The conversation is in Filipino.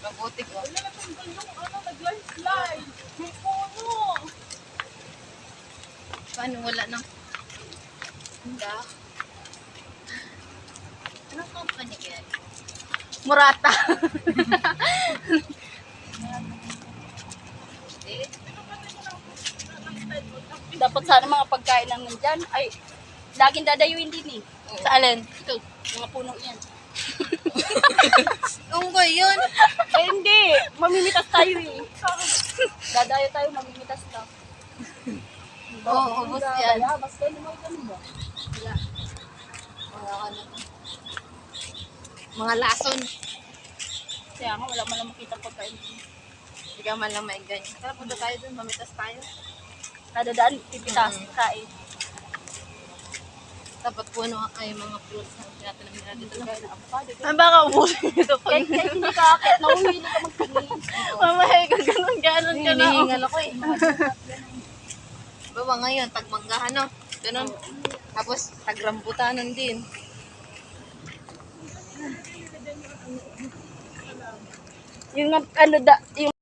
Mabuti ko. Wala na itong gandong nag-slide. Yung puno. Paano wala na? Hindi. Anong company yan? Murata. Eh, Dapat sana mga pagkain lang nandyan. Ay, laging dadayuin din eh. Sa alin? Ito, mga puno yan. unggoy yun. Eh hindi, mamimitas tayo eh. Dadayo tayo, mamimitas lang. Oo, ubos yan. Kaya, basta yun naman ganun ba? Wala. Wala ka na. Mga lason. Kaya nga, wala man lang makita pagkain. Hindi ka man lang maigganyan. Tara, punta tayo dun. Mamitas tayo. Nadadaan, pipitas, kain. Dapat puno ay mga fruits na tinatanim nila dito. Kaya na avocado. Ang baka ubusin ito pag Kahit hindi ka akit, nahuhili ka magtingin. mamaya ka ganun-ganon ka na. Hinihingal ako eh. Baba ngayon, tagmanggahan no? Ganun. Tapos, tagrambutanan din. Yung ano da, yung